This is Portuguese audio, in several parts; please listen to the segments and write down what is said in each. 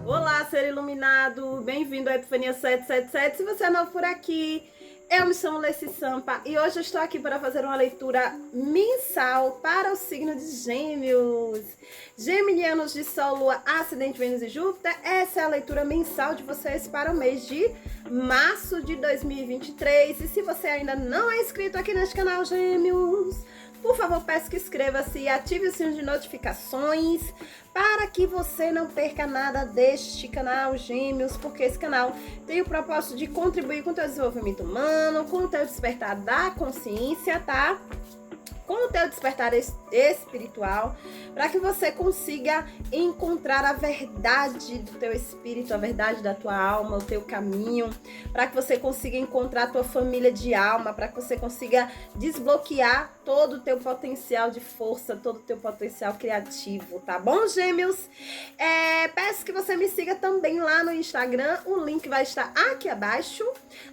Olá, ser iluminado, bem-vindo à Epifania 777. Se você é novo por aqui, eu me chamo Leci Sampa e hoje eu estou aqui para fazer uma leitura mensal para o signo de Gêmeos. Geminianos de Sol, Lua, Ascendente, Vênus e Júpiter, essa é a leitura mensal de vocês para o mês de março de 2023. E se você ainda não é inscrito aqui neste canal, Gêmeos, por favor, peço que inscreva-se e ative o sininho de notificações para que você não perca nada deste canal, Gêmeos, porque esse canal tem o propósito de contribuir com o teu desenvolvimento humano, com o teu despertar da consciência, tá? Com o teu despertar espiritual, para que você consiga encontrar a verdade do teu espírito, a verdade da tua alma, o teu caminho, para que você consiga encontrar a tua família de alma, para que você consiga desbloquear todo o teu potencial de força, todo o teu potencial criativo, tá bom, Gêmeos? Peço que você me siga também lá no Instagram, o link vai estar aqui abaixo.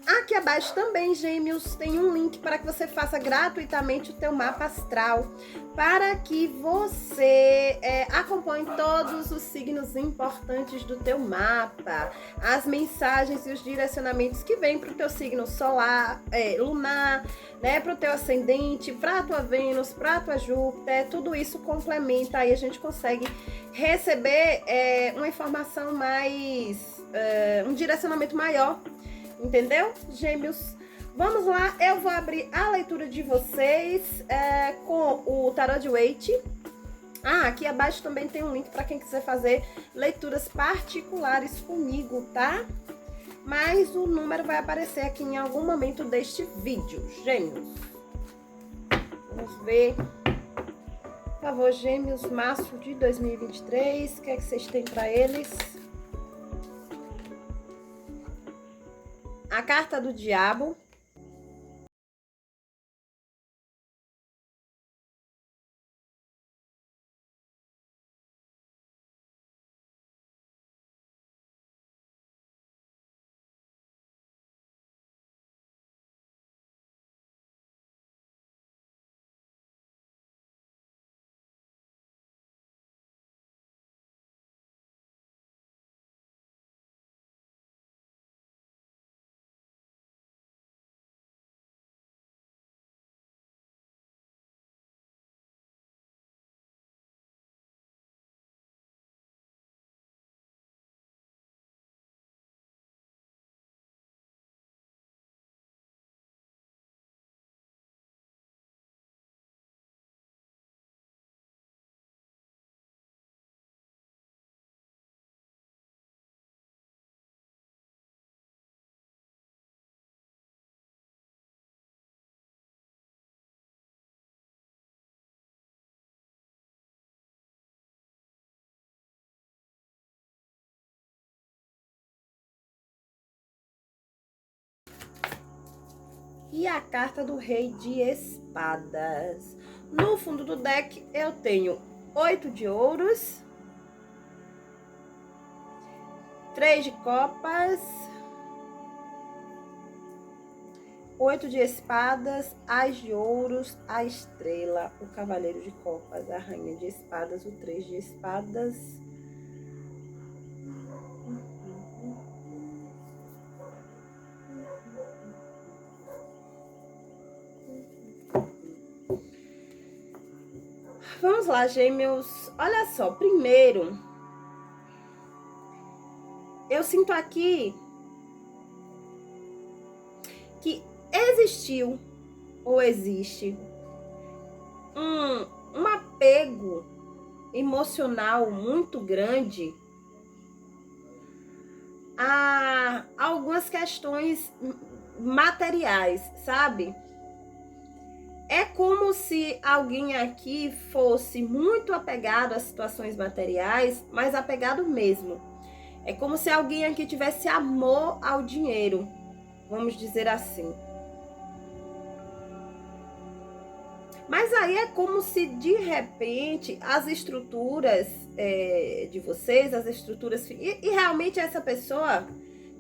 Aqui abaixo também, Gêmeos, tem um link para que você faça gratuitamente o teu mapa astral, para que você acompanhe todos os signos importantes do teu mapa, as mensagens e os direcionamentos que vêm para o teu signo solar, lunar, né, para o teu ascendente, para a tua Vênus, para a tua Júpiter, tudo isso complementa, aí a gente consegue receber uma informação mais, um direcionamento maior, entendeu, Gêmeos? Vamos lá, eu vou abrir a leitura de vocês com o Tarot de Waite. Aqui abaixo também tem um link para quem quiser fazer leituras particulares comigo, tá? Mas o número vai aparecer aqui em algum momento deste vídeo, Gêmeos. Vamos ver. Por favor, Gêmeos, março de 2023, o que é que vocês têm para eles? A carta do diabo. E a carta do Rei de Espadas. No fundo do deck eu tenho 8 de ouros, 3 de copas, 8 de espadas, as de ouros, a estrela, o cavaleiro de copas, a rainha de espadas, o 3 de espadas. Vamos lá, Gêmeos. Olha só, primeiro, eu sinto aqui que existiu ou existe um apego emocional muito grande a algumas questões materiais, sabe? É como se alguém aqui fosse muito apegado a situações materiais, mas apegado mesmo. É como se alguém aqui tivesse amor ao dinheiro, vamos dizer assim. Mas aí é como se, de repente, as estruturas de vocês, as estruturas... E realmente essa pessoa,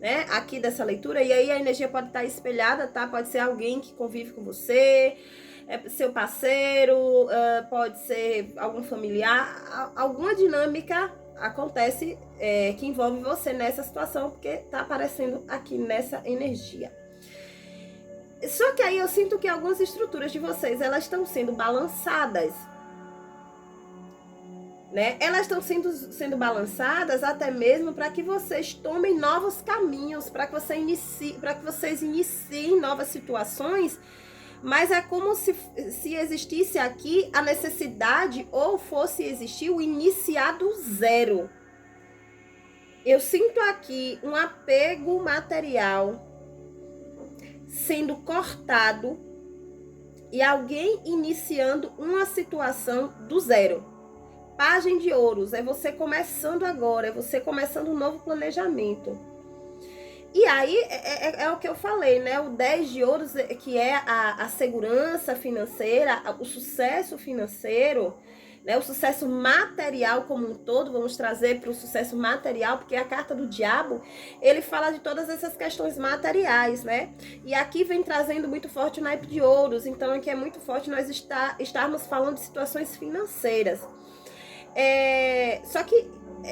né, aqui dessa leitura, e aí a energia pode estar espelhada, tá? Pode ser alguém que convive com você, seu parceiro, pode ser algum familiar, alguma dinâmica acontece que envolve você nessa situação, porque tá aparecendo aqui nessa energia. Só que aí eu sinto que algumas estruturas de vocês, elas estão sendo balançadas, né? Elas estão sendo balançadas até mesmo para que vocês tomem novos caminhos, para que vocês iniciem novas situações, mas é como se existisse aqui a necessidade ou fosse existir o iniciar do zero. Eu sinto aqui um apego material sendo cortado e alguém iniciando uma situação do zero. Pagem de ouros, é você começando agora, é você começando um novo planejamento. E aí, é o que eu falei, né? O 10 de ouros, que é a segurança financeira, o sucesso financeiro, né? O sucesso material como um todo, vamos trazer para o sucesso material, porque a carta do diabo, ele fala de todas essas questões materiais, né? E aqui vem trazendo muito forte o naipe de ouros, então aqui é muito forte nós estarmos falando de situações financeiras. Só que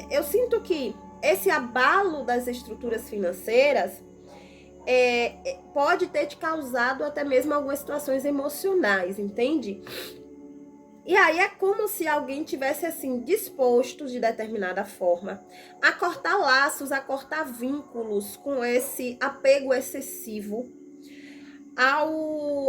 eu sinto que esse abalo das estruturas financeiras pode ter te causado até mesmo algumas situações emocionais, entende? E aí é como se alguém tivesse assim disposto de determinada forma a cortar laços, a cortar vínculos com esse apego excessivo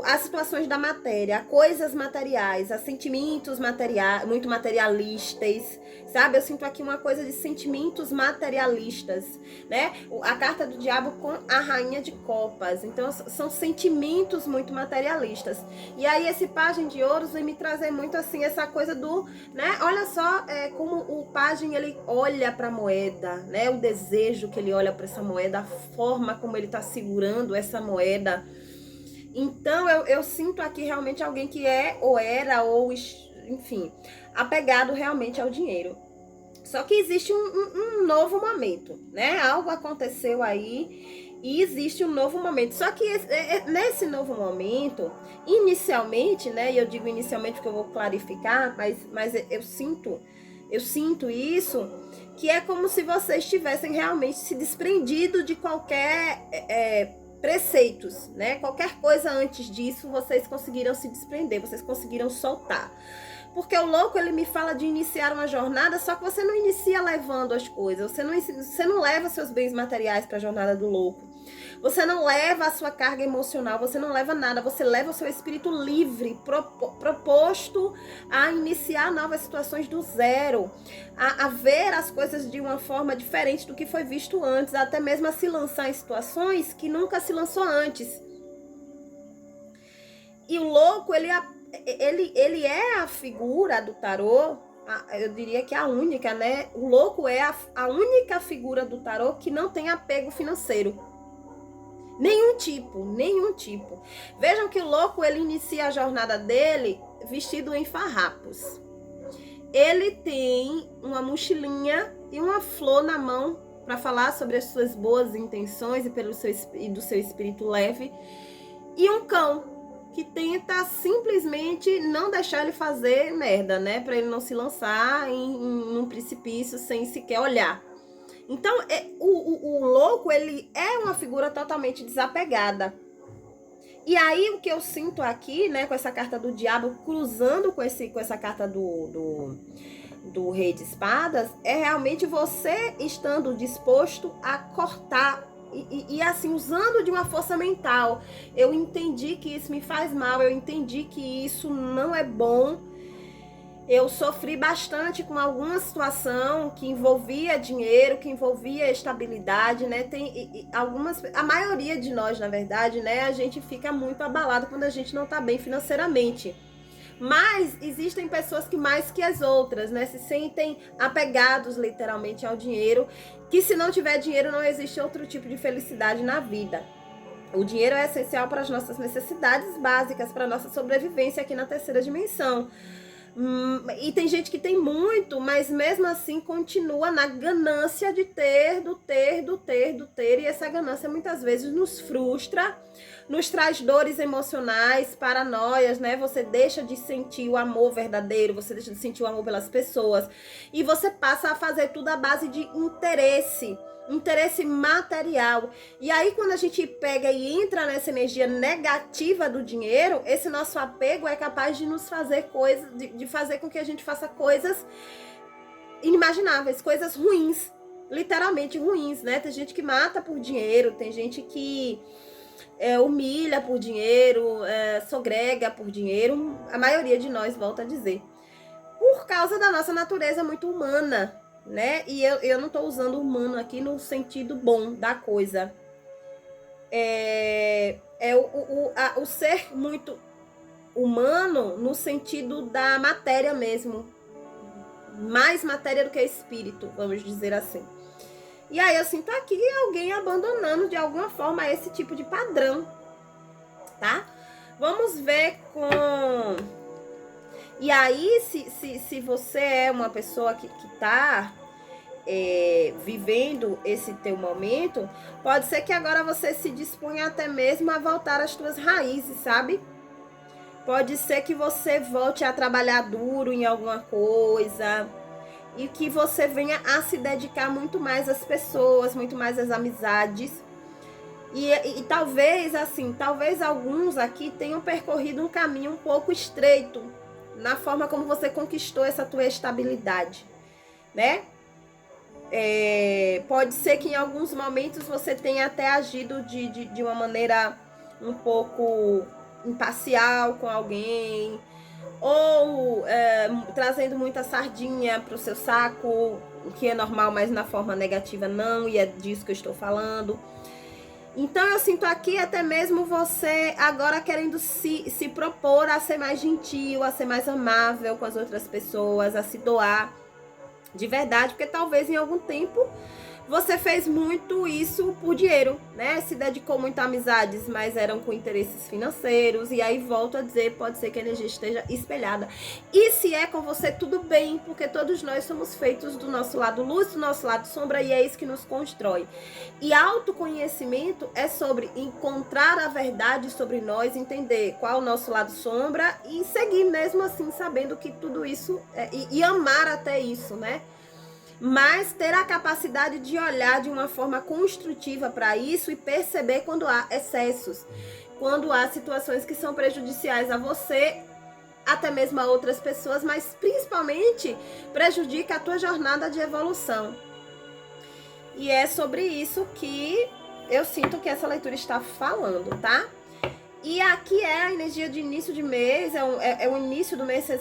às situações da matéria, a coisas materiais, a sentimentos materiais, muito materialistas, sabe? Eu sinto aqui uma coisa de sentimentos materialistas, né? A carta do diabo com a rainha de copas, então são sentimentos muito materialistas. E aí esse pajem de ouros vem me trazer muito assim essa coisa do, né? Olha só como o pajem ele olha para a moeda, né? O desejo que ele olha para essa moeda, a forma como ele está segurando essa moeda. Então, eu sinto aqui realmente alguém que ou era, ou, enfim, apegado realmente ao dinheiro. Só que existe um novo momento, né? Algo aconteceu aí e existe um novo momento. Só que nesse novo momento, inicialmente, né? E eu digo inicialmente porque eu vou clarificar, mas eu sinto isso, que é como se vocês tivessem realmente se desprendido de qualquer... preceitos, né? Qualquer coisa antes disso, vocês conseguiram se desprender, vocês conseguiram soltar. Porque o louco, ele me fala de iniciar uma jornada, só que você não inicia levando as coisas, você não leva seus bens materiais para a jornada do louco. Você não leva a sua carga emocional, você não leva nada, você leva o seu espírito livre, proposto a iniciar novas situações do zero, a ver as coisas de uma forma diferente do que foi visto antes, até mesmo a se lançar em situações que nunca se lançou antes. E o louco, ele é a figura do tarô, eu diria que a única, né? O louco é a única figura do tarô que não tem apego financeiro. Nenhum tipo. Vejam que o louco, ele inicia a jornada dele vestido em farrapos. Ele tem uma mochilinha e uma flor na mão para falar sobre as suas boas intenções e do seu espírito leve. E um cão que tenta simplesmente não deixar ele fazer merda, né? Para ele não se lançar num precipício sem sequer olhar. Então, o louco, ele é uma figura totalmente desapegada. E aí, o que eu sinto aqui, né, com essa carta do diabo, cruzando com essa carta do rei de espadas, é realmente você estando disposto a cortar e assim, usando de uma força mental. Eu entendi que isso me faz mal, eu entendi que isso não é bom. Eu sofri bastante com alguma situação que envolvia dinheiro, que envolvia estabilidade, né? A maioria de nós, na verdade, né? A gente fica muito abalado quando a gente não tá bem financeiramente. Mas existem pessoas que mais que as outras, né? Se sentem apegados literalmente ao dinheiro, que se não tiver dinheiro não existe outro tipo de felicidade na vida. O dinheiro é essencial para as nossas necessidades básicas, para a nossa sobrevivência aqui na terceira dimensão. E tem gente que tem muito, mas mesmo assim continua na ganância de ter, do ter, do ter, do ter. E essa ganância muitas vezes nos frustra, nos traz dores emocionais, paranoias, né? Você deixa de sentir o amor verdadeiro, você deixa de sentir o amor pelas pessoas. E você passa a fazer tudo à base de interesse material. E aí quando a gente pega e entra nessa energia negativa do dinheiro, esse nosso apego é capaz de nos fazer coisas, de fazer com que a gente faça coisas inimagináveis, coisas ruins, literalmente ruins, né? Tem gente que mata por dinheiro, tem gente que humilha por dinheiro, sogrega por dinheiro, a maioria de nós, volta a dizer, por causa da nossa natureza muito humana, né? E eu não estou usando humano aqui no sentido bom da coisa. O ser muito humano no sentido da matéria mesmo. Mais matéria do que espírito, vamos dizer assim. E aí eu sinto aqui alguém abandonando de alguma forma esse tipo de padrão, tá? Vamos ver com... E aí, se você é uma pessoa que tá vivendo esse teu momento, pode ser que agora você se disponha até mesmo a voltar às tuas raízes, sabe? Pode ser que você volte a trabalhar duro em alguma coisa e que você venha a se dedicar muito mais às pessoas, muito mais às amizades. E talvez, assim, talvez alguns aqui tenham percorrido um caminho um pouco estreito na forma como você conquistou essa tua estabilidade, né? Pode ser que em alguns momentos você tenha até agido de uma maneira um pouco imparcial com alguém, ou trazendo muita sardinha para o seu saco, o que é normal, mas na forma negativa não, e é disso que eu estou falando. Então eu sinto aqui até mesmo você agora querendo se propor a ser mais gentil, a ser mais amável com as outras pessoas, a se doar de verdade, porque talvez em algum tempo você fez muito isso por dinheiro, né? Se dedicou muito a amizades, mas eram com interesses financeiros. E aí, volto a dizer, pode ser que a energia esteja espelhada. E se é com você, tudo bem, porque todos nós somos feitos do nosso lado luz, do nosso lado sombra, e é isso que nos constrói. E autoconhecimento é sobre encontrar a verdade sobre nós, entender qual é o nosso lado sombra e seguir mesmo assim, sabendo que tudo isso, e amar até isso, né? Mas ter a capacidade de olhar de uma forma construtiva para isso e perceber quando há excessos, quando há situações que são prejudiciais a você, até mesmo a outras pessoas, mas principalmente prejudica a tua jornada de evolução. E é sobre isso que eu sinto que essa leitura está falando, tá? E aqui é a energia de início de mês, é o início do mês, vocês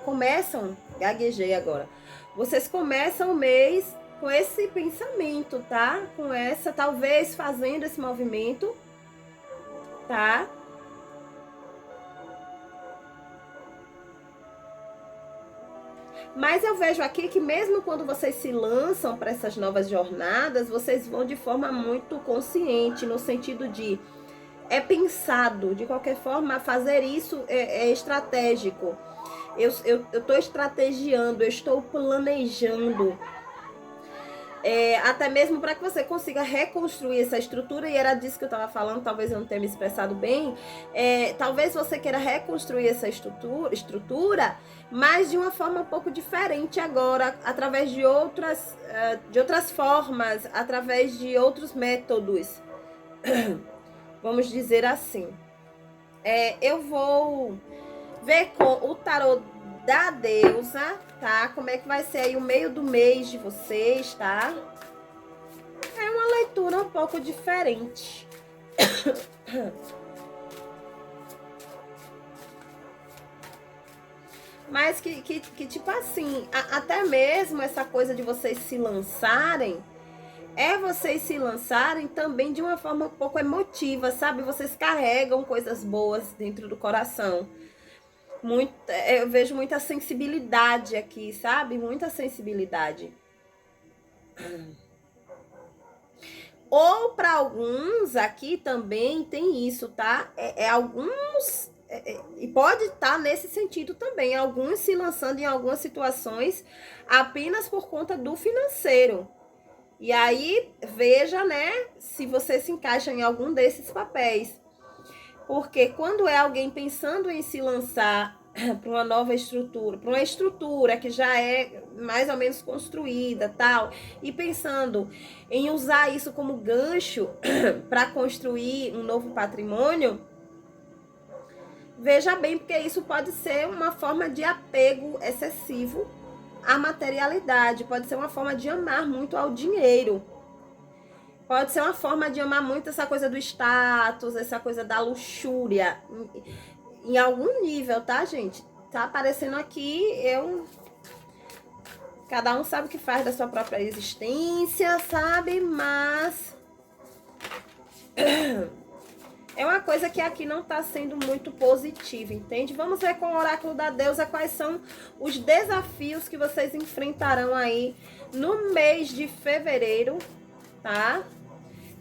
começam, gaguejei agora, vocês começam o mês com esse pensamento, tá? Com essa, talvez fazendo esse movimento, tá? Mas eu vejo aqui que mesmo quando vocês se lançam para essas novas jornadas, vocês vão de forma muito consciente, no sentido de pensado, de qualquer forma, fazer isso é estratégico. Eu estou estrategiando, eu estou planejando. Até mesmo para que você consiga reconstruir essa estrutura, e era disso que eu estava falando, talvez eu não tenha me expressado bem. Talvez você queira reconstruir essa estrutura, mas de uma forma um pouco diferente agora, através de outras formas, através de outros métodos. Vamos dizer assim. Eu vou ver com o tarô da deusa, tá? Como é que vai ser aí o meio do mês de vocês, tá? É uma leitura um pouco diferente. Mas que tipo assim, até mesmo essa coisa de vocês se lançarem, vocês se lançarem também de uma forma um pouco emotiva, sabe? Vocês carregam coisas boas dentro do coração. Eu vejo muita sensibilidade aqui, sabe? Muita sensibilidade. Ou para alguns aqui também tem isso, tá? Alguns E pode estar nesse sentido também, alguns se lançando em algumas situações apenas por conta do financeiro. E aí, veja, né, se você se encaixa em algum desses papéis. Porque quando é alguém pensando em se lançar para uma nova estrutura, para uma estrutura que já é mais ou menos construída, tal, e pensando em usar isso como gancho para construir um novo patrimônio, veja bem, porque isso pode ser uma forma de apego excessivo à materialidade, pode ser uma forma de amar muito ao dinheiro. Pode ser uma forma de amar muito essa coisa do status, essa coisa da luxúria, em algum nível, tá, gente? Tá aparecendo aqui, cada um sabe o que faz da sua própria existência, sabe? Mas é uma coisa que aqui não tá sendo muito positiva, entende? Vamos ver com o oráculo da deusa quais são os desafios que vocês enfrentarão aí no mês de fevereiro, tá?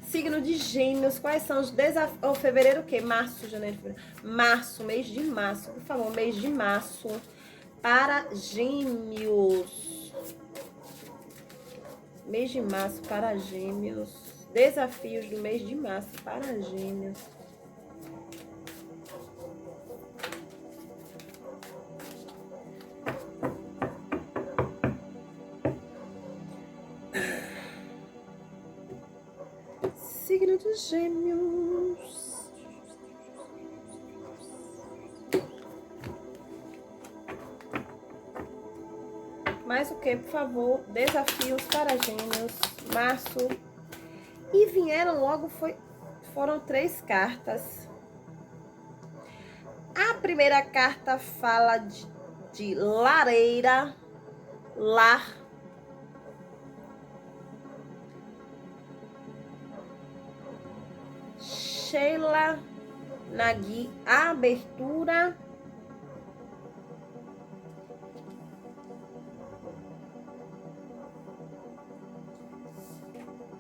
Signo de Gêmeos, quais são os desafios? Oh, fevereiro o quê? Março, janeiro, fevereiro. Março, mês de março. Por favor, mês de março para Gêmeos. Mês de março para Gêmeos. Desafios do mês de março para Gêmeos. Signo de Gêmeos. Mais o que, por favor? Desafios para Gêmeos. Março. E vieram logo, foram 3 cartas. A primeira carta fala de lareira, lar. Sheila Nagui, abertura.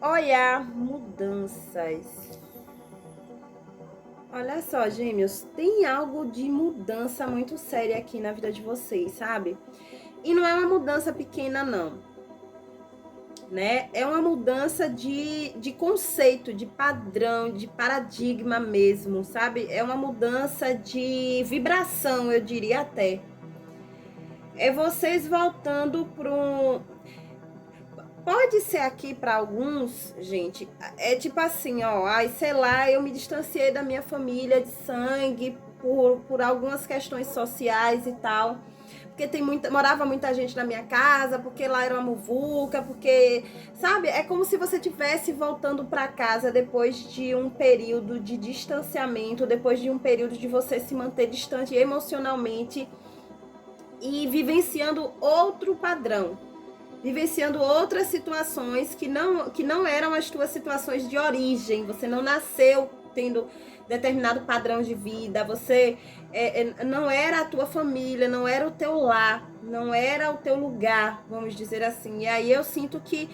Olhar mudanças. Olha só, Gêmeos, tem algo de mudança muito séria aqui na vida de vocês, sabe? E não é uma mudança pequena, não. Né? É uma mudança de conceito, de padrão, de paradigma mesmo, sabe? É uma mudança de vibração, eu diria até. É vocês voltando para um... Pode ser aqui para alguns, gente, é tipo assim, ó, ai, sei lá, eu me distanciei da minha família de sangue por algumas questões sociais e tal. Porque morava muita gente na minha casa, porque lá era uma muvuca, porque, sabe, é como se você estivesse voltando para casa depois de um período de distanciamento, depois de um período de você se manter distante emocionalmente e vivenciando outro padrão, vivenciando outras situações que não eram as tuas situações de origem. Você não nasceu tendo determinado padrão de vida, você não era a tua família, não era o teu lar, não era o teu lugar, vamos dizer assim. E aí eu sinto que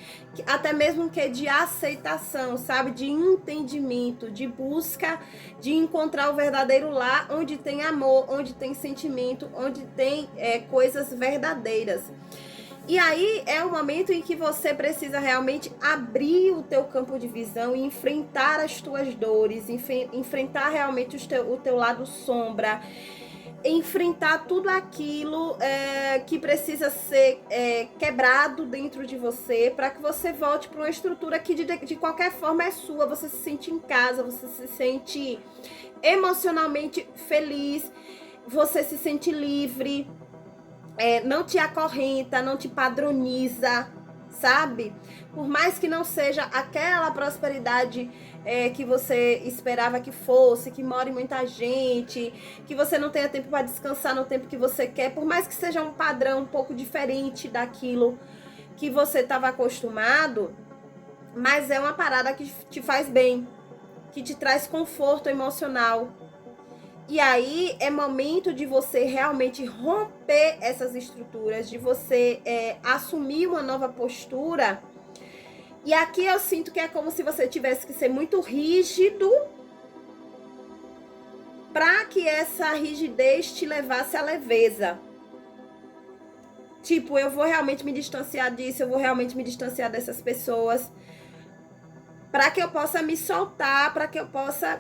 até mesmo que de aceitação, sabe, de entendimento, de busca de encontrar o verdadeiro lar, onde tem amor, onde tem sentimento, onde tem coisas verdadeiras. E aí é o momento em que você precisa realmente abrir o teu campo de visão e enfrentar as tuas dores, enfrentar realmente o teu lado sombra, enfrentar tudo aquilo que precisa ser quebrado dentro de você, para que você volte para uma estrutura que de qualquer forma é sua. Você se sente em casa, você se sente emocionalmente feliz, você se sente livre. Não te acorrenta, não te padroniza, sabe? Por mais que não seja aquela prosperidade que você esperava que fosse, que more muita gente, que você não tenha tempo para descansar no tempo que você quer, por mais que seja um padrão um pouco diferente daquilo que você estava acostumado, mas é uma parada que te faz bem, que te traz conforto emocional. E aí é momento de você realmente romper essas estruturas, de você assumir uma nova postura. E aqui eu sinto que é como se você tivesse que ser muito rígido para que essa rigidez te levasse à leveza. Tipo, eu vou realmente me distanciar disso, eu vou realmente me distanciar dessas pessoas, para que eu possa me soltar, para que eu possa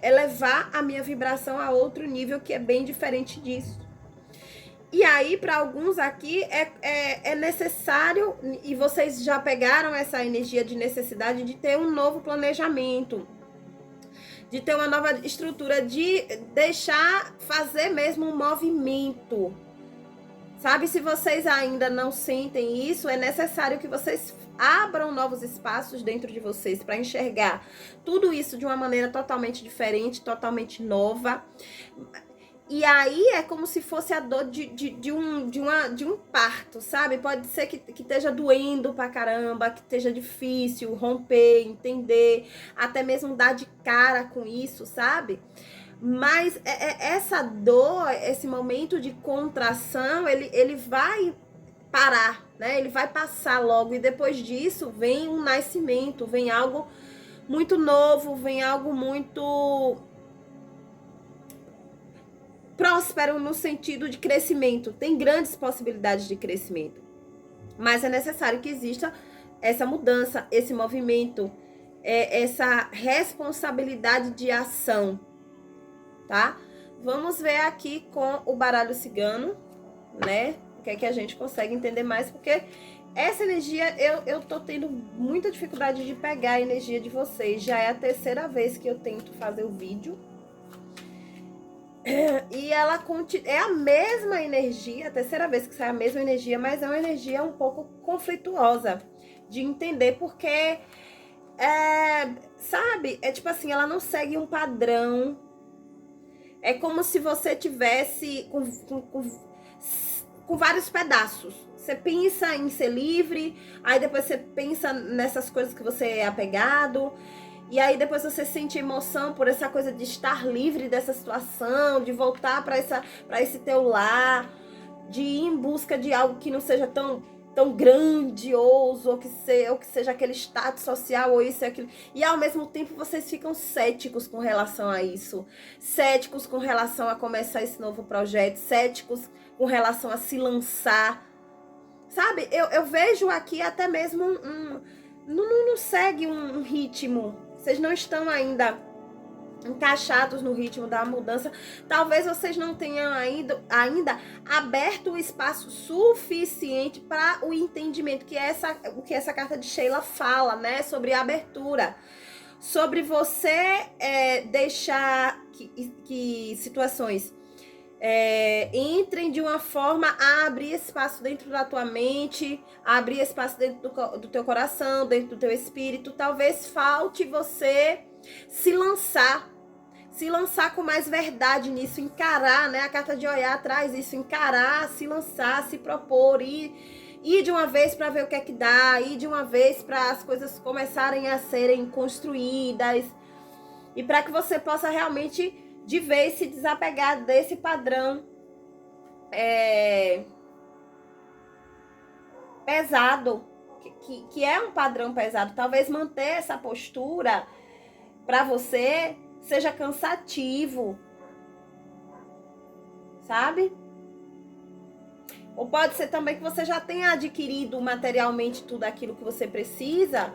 elevar a minha vibração a outro nível que é bem diferente disso. E aí, para alguns aqui, é necessário, e vocês já pegaram essa energia de necessidade de ter um novo planejamento, de ter uma nova estrutura, de deixar fazer mesmo um movimento. Sabe, se vocês ainda não sentem isso, é necessário que vocês abram novos espaços dentro de vocês para enxergar tudo isso de uma maneira totalmente diferente, totalmente nova. E aí é como se fosse a dor de um parto, sabe? Pode ser que esteja doendo pra caramba, que esteja difícil romper, entender, até mesmo dar de cara com isso, sabe? Mas essa dor, esse momento de contração, ele vai parar, né? Ele vai passar logo, e depois disso vem um nascimento, vem algo muito novo, vem algo muito próspero no sentido de crescimento. Tem grandes possibilidades de crescimento, mas é necessário que exista essa mudança, esse movimento, essa responsabilidade de ação, tá? Vamos ver aqui com o baralho cigano, né? O que é que a gente consegue entender mais, porque essa energia, eu tô tendo muita dificuldade de pegar a energia de vocês. Já é a terceira vez que eu tento fazer o vídeo. E ela é a mesma energia, a terceira vez que sai a mesma energia, mas é uma energia um pouco conflituosa de entender, porque, sabe, é tipo assim, ela não segue um padrão. É como se você tivesse com vários pedaços. Você pensa em ser livre, aí depois você pensa nessas coisas que você é apegado, e aí depois você sente emoção por essa coisa de estar livre dessa situação, de voltar para esse teu lar, de ir em busca de algo que não seja tão grandioso, ou que seja aquele status social, ou isso e aquilo. E ao mesmo tempo vocês ficam céticos com relação a isso. Céticos com relação a começar esse novo projeto, céticos com relação a se lançar. Sabe, eu vejo aqui até mesmo não segue um ritmo. Vocês não estão ainda encaixados no ritmo da mudança. Talvez vocês não tenham ainda aberto o espaço suficiente para o entendimento, o que essa carta de Sheila fala, né? Sobre abertura. Sobre você deixar que situações entrem de uma forma a abrir espaço dentro da tua mente, a abrir espaço dentro do teu coração, dentro do teu espírito. Talvez falte você se lançar com mais verdade nisso, encarar, né? A carta de Oiá traz isso, encarar, se lançar, se propor, ir de uma vez para ver o que é que dá, ir de uma vez para as coisas começarem a serem construídas, e para que você possa realmente de vez se desapegar desse padrão pesado, que é um padrão pesado. Talvez manter essa postura para você seja cansativo, sabe? Ou pode ser também que você já tenha adquirido materialmente tudo aquilo que você precisa,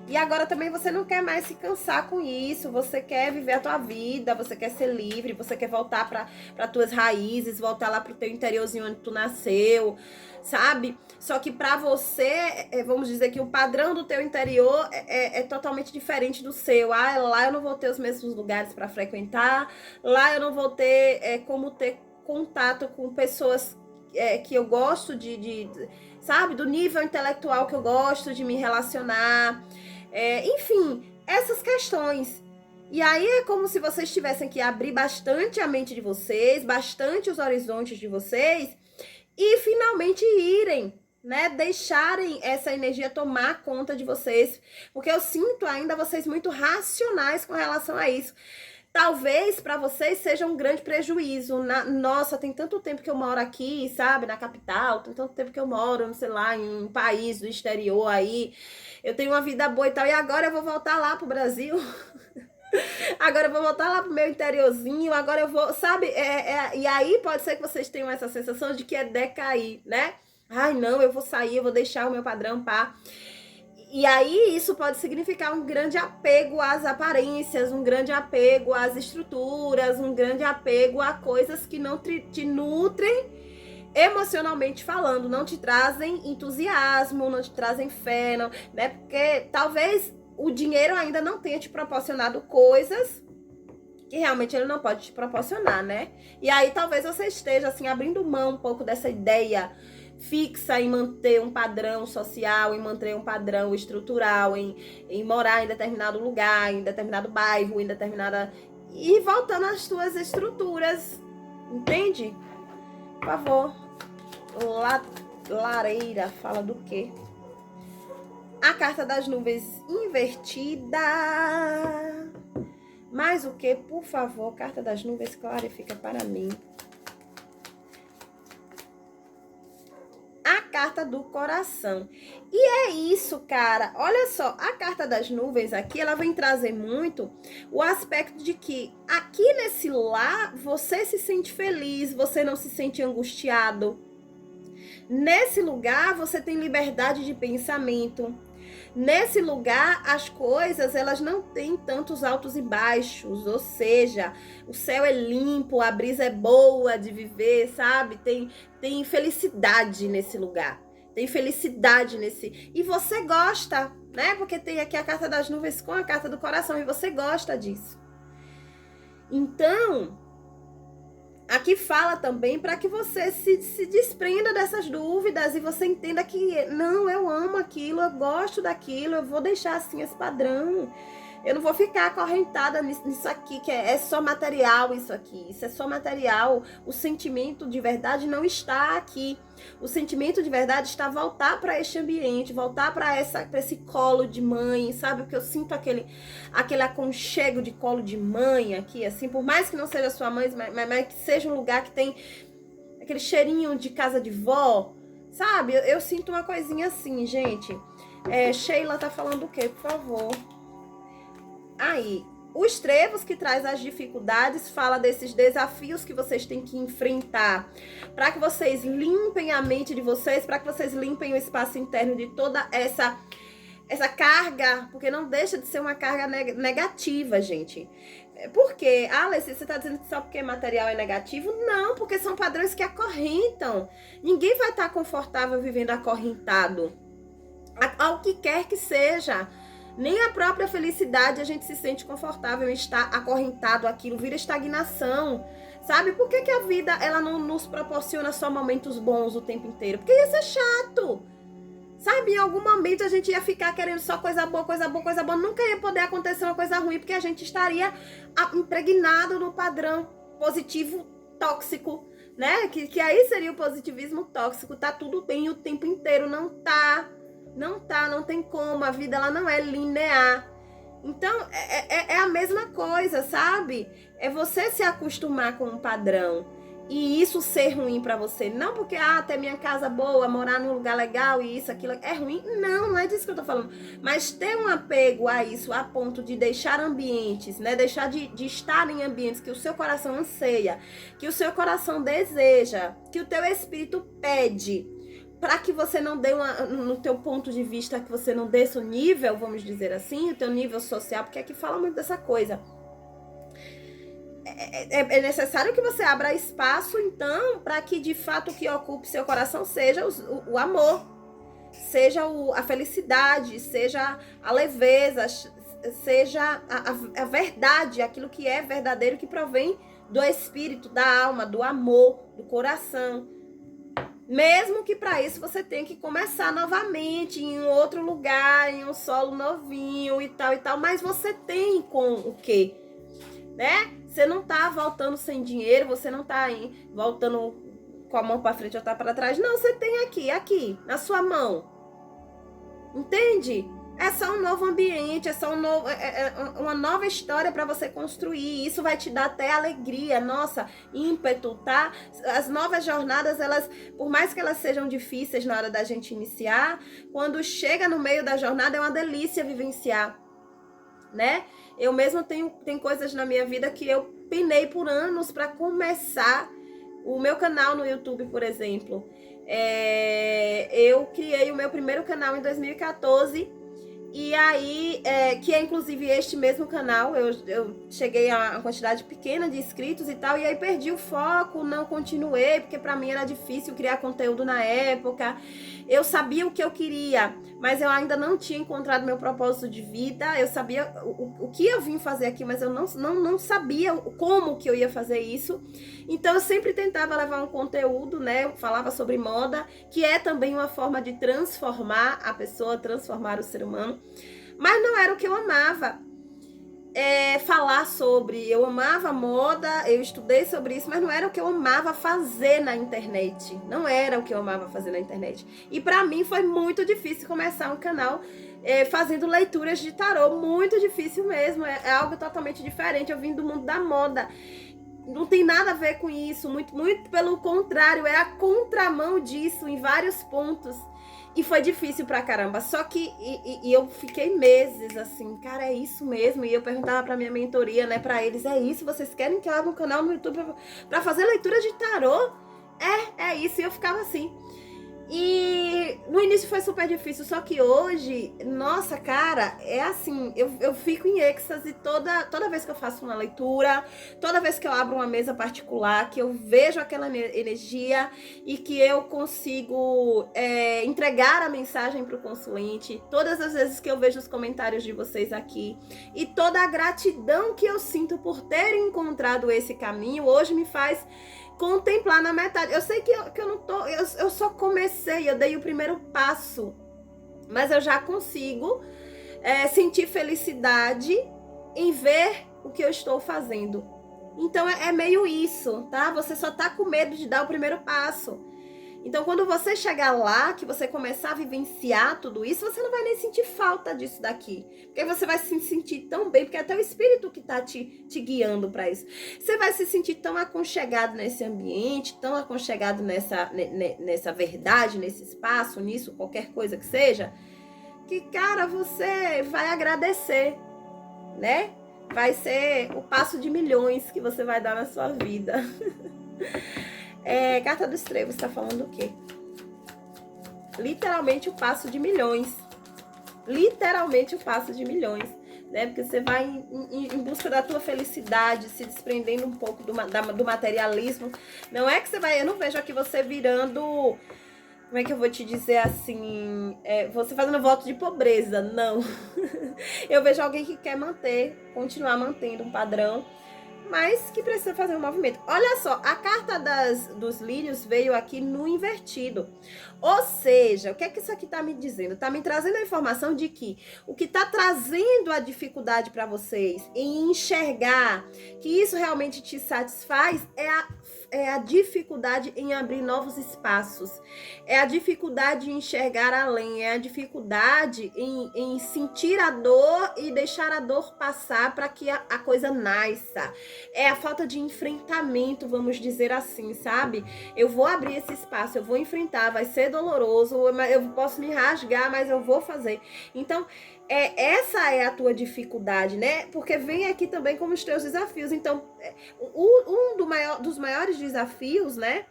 e agora também você não quer mais se cansar com isso. Você quer viver a tua vida, você quer ser livre, você quer voltar para tuas raízes, voltar lá pro teu interiorzinho onde tu nasceu, sabe? Só que para você, vamos dizer que o padrão do teu interior é totalmente diferente do seu. Lá eu não vou ter os mesmos lugares para frequentar, lá eu não vou ter como ter contato com pessoas que eu gosto sabe, do nível intelectual que eu gosto de me relacionar. Enfim, essas questões. E aí é como se vocês tivessem que abrir bastante a mente de vocês, bastante os horizontes de vocês, e finalmente irem, né? Deixarem essa energia tomar conta de vocês, porque eu sinto ainda vocês muito racionais com relação a isso. Talvez para vocês seja um grande prejuízo. Nossa, tem tanto tempo que eu moro aqui, sabe, na capital, tem tanto tempo que eu moro, não sei lá, em um país do exterior aí, eu tenho uma vida boa e tal, e agora eu vou voltar lá pro Brasil. Agora eu vou voltar lá pro meu interiorzinho, agora eu vou, sabe? E aí pode ser que vocês tenham essa sensação de que é decair, né? Ai, não, eu vou sair, eu vou deixar o meu padrão, pá. E aí isso pode significar um grande apego às aparências, um grande apego às estruturas, um grande apego a coisas que não te nutrem emocionalmente falando, não te trazem entusiasmo, não te trazem fé, não, né? Porque talvez o dinheiro ainda não tenha te proporcionado coisas que realmente ele não pode te proporcionar, né? E aí talvez você esteja assim abrindo mão um pouco dessa ideia fixa em manter um padrão social, em manter um padrão estrutural, em morar em determinado lugar, em determinado bairro, em determinada... E voltando às suas estruturas, entende? Por favor. Lareira fala do quê? A carta das nuvens invertida. Mais o que? Por favor, carta das nuvens, clarifica para mim. A carta do coração. E é isso, cara. Olha só, a carta das nuvens aqui, ela vem trazer muito o aspecto de que aqui nesse lar, você se sente feliz, você não se sente angustiado. Nesse lugar, você tem liberdade de pensamento. Nesse lugar, as coisas, elas não têm tantos altos e baixos, ou seja, o céu é limpo, a brisa é boa de viver, sabe? Tem felicidade nesse lugar, tem felicidade nesse... E você gosta, né? Porque tem aqui a carta das nuvens com a carta do coração, e você gosta disso. Então... aqui fala também para que você se desprenda dessas dúvidas e você entenda que, não, eu amo aquilo, eu gosto daquilo, eu vou deixar assim esse padrão. Eu não vou ficar acorrentada nisso aqui, que é só material isso aqui. Isso é só material. O sentimento de verdade não está aqui. O sentimento de verdade está voltar para este ambiente, voltar para esse colo de mãe, sabe? Porque eu sinto aquele aconchego de colo de mãe aqui, assim, por mais que não seja sua mãe, mas que seja um lugar que tem aquele cheirinho de casa de vó, sabe? Eu sinto uma coisinha assim, gente. Sheila tá falando o quê, por favor? Aí, os trevos que traz as dificuldades, fala desses desafios que vocês têm que enfrentar, para que vocês limpem a mente de vocês, para que vocês limpem o espaço interno de toda essa carga, porque não deixa de ser uma carga negativa, gente. Por quê? Alice, você tá dizendo que só porque material é negativo? Não, porque são padrões que acorrentam. Ninguém vai estar confortável vivendo acorrentado, ao que quer que seja. Nem a própria felicidade a gente se sente confortável em estar acorrentado aquilo, vira estagnação, sabe? Por que a vida ela não nos proporciona só momentos bons o tempo inteiro? Porque ia ser chato, sabe? Em algum momento a gente ia ficar querendo só coisa boa, coisa boa, coisa boa. Nunca ia poder acontecer uma coisa ruim, porque a gente estaria impregnado no padrão positivo tóxico, né? Que aí seria o positivismo tóxico. Tá tudo bem o tempo inteiro, não tá. Não tem como, a vida ela não é linear. Então, é a mesma coisa, sabe? É você se acostumar com um padrão e isso ser ruim pra você. Não porque, ter minha casa boa, morar num lugar legal e isso, aquilo, é ruim. Não é disso que eu tô falando. Mas ter um apego a isso, a ponto de deixar ambientes, né? Deixar de estar em ambientes que o seu coração anseia, que o seu coração deseja, que o teu espírito pede, para que você não dê no teu ponto de vista, que você não desça o nível, vamos dizer assim, o teu nível social, porque aqui fala muito dessa coisa. É necessário que você abra espaço, então, para que de fato o que ocupe seu coração seja o amor, seja a felicidade, seja a leveza, seja a verdade, aquilo que é verdadeiro, que provém do espírito, da alma, do amor, do coração. Mesmo que para isso você tenha que começar novamente em um outro lugar, em um solo novinho e tal, mas você tem com o quê? Né? Você não tá voltando sem dinheiro, você não tá voltando com a mão para frente ou tá para trás. Não, você tem aqui, na sua mão. Entende? É só um novo ambiente, é só uma nova história para você construir. Isso vai te dar até alegria, nossa, ímpeto, tá? As novas jornadas, elas, por mais que elas sejam difíceis na hora da gente iniciar, quando chega no meio da jornada é uma delícia vivenciar, né? Eu mesma tenho coisas na minha vida que eu penei por anos para começar. O meu canal no YouTube, por exemplo, eu criei o meu primeiro canal em 2014. E aí, que é inclusive este mesmo canal, eu cheguei a uma quantidade pequena de inscritos e tal, e aí perdi o foco, não continuei, porque pra mim era difícil criar conteúdo na época. Eu sabia o que eu queria, mas eu ainda não tinha encontrado meu propósito de vida. Eu sabia o que eu vim fazer aqui, mas eu não sabia como que eu ia fazer isso. Então eu sempre tentava levar um conteúdo, né? Eu falava sobre moda, que é também uma forma de transformar a pessoa, transformar o ser humano. Mas não era o que eu amava falar sobre. Eu amava moda, eu estudei sobre isso, mas não era o que eu amava fazer na internet. Não era o que eu amava fazer na internet. E pra mim foi muito difícil começar um canal fazendo leituras de tarô. Muito difícil mesmo. É algo totalmente diferente. Eu vim do mundo da moda. Não tem nada a ver com isso. Muito, muito pelo contrário. É a contramão disso em vários pontos. E foi difícil pra caramba. Só que eu fiquei meses assim, cara, é isso mesmo? E eu perguntava pra minha mentoria, né, pra eles, é isso? Vocês querem que eu abra um canal no YouTube pra fazer leitura de tarô? É isso. E eu ficava assim. E no início foi super difícil, só que hoje, nossa, cara, é assim, eu fico em êxtase toda vez que eu faço uma leitura, toda vez que eu abro uma mesa particular, que eu vejo aquela energia e que eu consigo entregar a mensagem para o consulente, todas as vezes que eu vejo os comentários de vocês aqui e toda a gratidão que eu sinto por ter encontrado esse caminho, hoje me faz contemplar na metade. Eu sei que eu não tô, eu só comecei, eu dei o primeiro passo, mas eu já consigo sentir felicidade em ver o que eu estou fazendo. Então é meio isso, tá? Você só tá com medo de dar o primeiro passo. Então, quando você chegar lá, que você começar a vivenciar tudo isso, você não vai nem sentir falta disso daqui. Porque você vai se sentir tão bem, porque é até o espírito que tá te guiando para isso. Você vai se sentir tão aconchegado nesse ambiente, tão aconchegado nessa verdade, nesse espaço, nisso, qualquer coisa que seja, que, cara, você vai agradecer, né? Vai ser o passo de milhões que você vai dar na sua vida. Carta dos Trevos está falando o quê? Literalmente o passo de milhões. Literalmente o passo de milhões. Né? Porque você vai em busca da tua felicidade, se desprendendo um pouco do materialismo. Não é que você vai... Eu não vejo aqui você virando... Como é que eu vou te dizer assim? Você fazendo voto de pobreza. Não. Eu vejo alguém que quer continuar mantendo um padrão, mas que precisa fazer um movimento. Olha só, a carta dos lírios veio aqui no invertido. Ou seja, o que é que isso aqui tá me dizendo? Tá me trazendo a informação de que o que tá trazendo a dificuldade para vocês em enxergar que isso realmente te satisfaz é a dificuldade em abrir novos espaços. É a dificuldade em enxergar além. É a dificuldade em sentir a dor e deixar a dor passar para que a coisa nasça. É a falta de enfrentamento, vamos dizer assim, sabe? Eu vou abrir esse espaço, eu vou enfrentar, vai ser doloroso, eu posso me rasgar, mas eu vou fazer. Então, essa é a tua dificuldade, né? Porque vem aqui também como os teus desafios. Então, dos maiores desafios, né,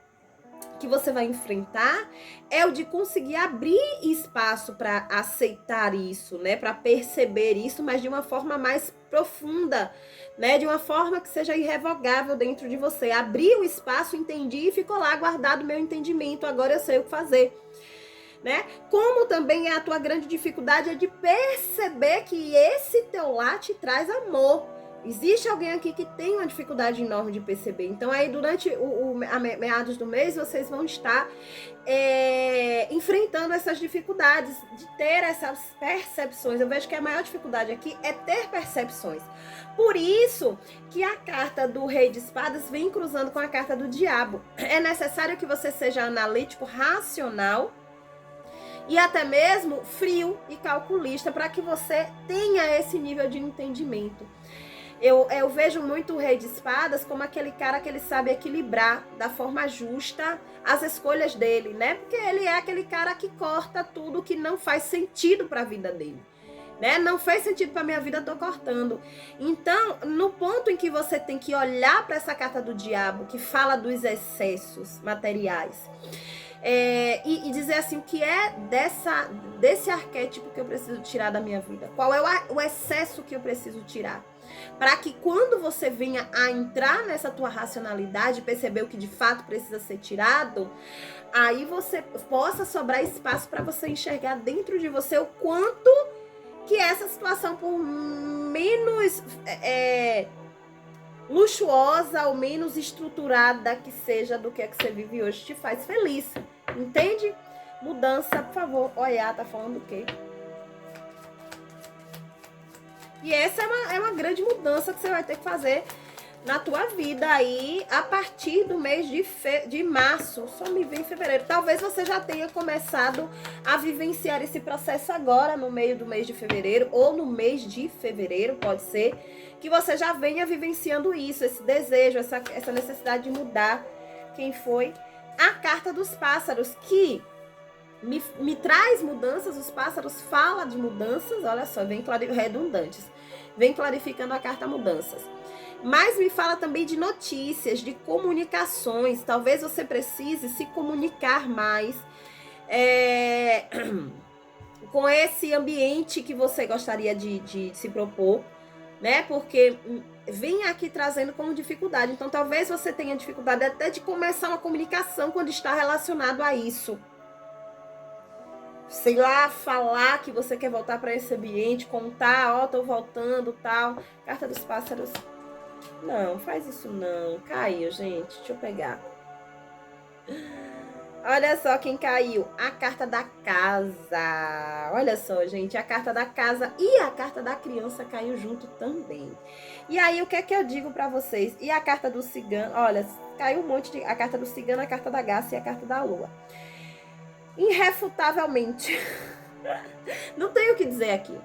que você vai enfrentar é o de conseguir abrir espaço para aceitar isso, né? Para perceber isso, mas de uma forma mais profunda, né? De uma forma que seja irrevogável dentro de você. Abrir o espaço, entendi e ficou lá guardado o meu entendimento. Agora eu sei o que fazer. Né? Como também a tua grande dificuldade é de perceber que esse teu lar te traz amor. Existe alguém aqui que tem uma dificuldade enorme de perceber. Então aí durante a meados do mês vocês vão estar enfrentando essas dificuldades de ter essas percepções. Eu vejo que a maior dificuldade aqui é ter percepções. Por isso que a carta do Rei de Espadas vem cruzando com a carta do Diabo. É necessário que você seja analítico, racional e até mesmo frio e calculista para que você tenha esse nível de entendimento. Eu vejo muito o Rei de Espadas como aquele cara que ele sabe equilibrar da forma justa as escolhas dele, né? Porque ele é aquele cara que corta tudo que não faz sentido para a vida dele. né? Não fez sentido para minha vida, tô cortando. Então, no ponto em que você tem que olhar para essa carta do diabo, que fala dos excessos materiais, e dizer assim, o que é desse arquétipo que eu preciso tirar da minha vida? Qual é o excesso que eu preciso tirar? Para que quando você venha a entrar nessa tua racionalidade, perceber o que de fato precisa ser tirado, aí você possa sobrar espaço para você enxergar dentro de você o quanto que essa situação, por menos luxuosa ou menos estruturada que seja do que é que você vive hoje, te faz feliz. Entende? Mudança, por favor. Olha, tá falando o quê? E essa é uma grande mudança que você vai ter que fazer na tua vida aí a partir do mês de março. Só me vem em fevereiro. Talvez você já tenha começado a vivenciar esse processo agora no meio do mês de fevereiro ou no mês de fevereiro, pode ser, que você já venha vivenciando isso, esse desejo, essa necessidade de mudar. Quem foi? A carta dos pássaros, que me traz mudanças. Os pássaros falam de mudanças, olha só, vem redundantes, vem clarificando a carta mudanças. Mas me fala também de notícias, de comunicações. Talvez você precise se comunicar mais com esse ambiente que você gostaria de se propor, né? Porque vem aqui trazendo como dificuldade. Então, talvez você tenha dificuldade até de começar uma comunicação quando está relacionado a isso. Sei lá, falar que você quer voltar para esse ambiente, contar, ó, tô voltando, tal. Carta dos pássaros. Não, faz isso não. Caiu, gente. Deixa eu pegar. Olha só quem caiu. A carta da casa. Olha só, gente. A carta da casa e a carta da criança caiu junto também. E aí, o que é que eu digo pra vocês? E a carta do cigano? Olha, caiu um monte de... A carta do cigano, a carta da garça e a carta da lua. Irrefutavelmente. Não tenho o que dizer aqui.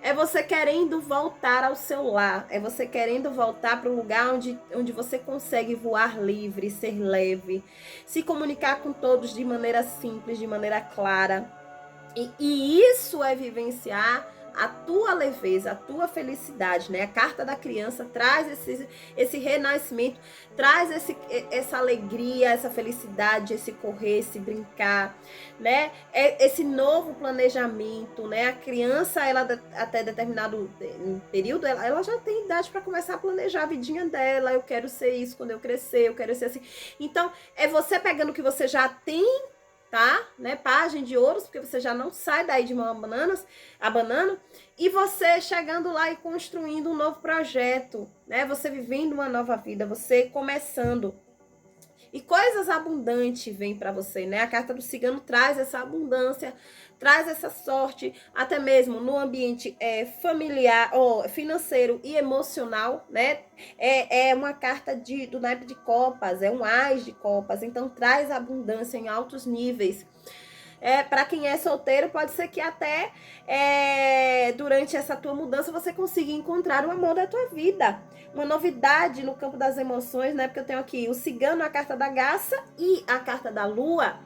É você querendo voltar ao seu lar. É você querendo voltar para um lugar onde você consegue voar livre, ser leve, se comunicar com todos de maneira simples, de maneira clara. E isso é vivenciar a tua leveza, a tua felicidade, né? A carta da criança traz esse renascimento, traz essa alegria, essa felicidade, esse correr, esse brincar, né? Esse novo planejamento, né? A criança, ela até determinado período, ela já tem idade para começar a planejar a vidinha dela. Eu quero ser isso quando eu crescer, eu quero ser assim. Então, é você pegando o que você já tem, tá? Né? Página de ouros, porque você já não sai daí de mão a banana, e você chegando lá e construindo um novo projeto, né? Você vivendo uma nova vida, você começando. E coisas abundantes vêm para você, né? A carta do cigano traz essa abundância, traz essa sorte, até mesmo no ambiente familiar, financeiro e emocional, né? É uma carta do naipe de copas, é um ás de copas, então traz abundância em altos níveis. Para quem é solteiro, pode ser que até durante essa tua mudança você consiga encontrar o amor da tua vida. Uma novidade no campo das emoções, né? Porque eu tenho aqui o cigano, a carta da garça e a carta da lua.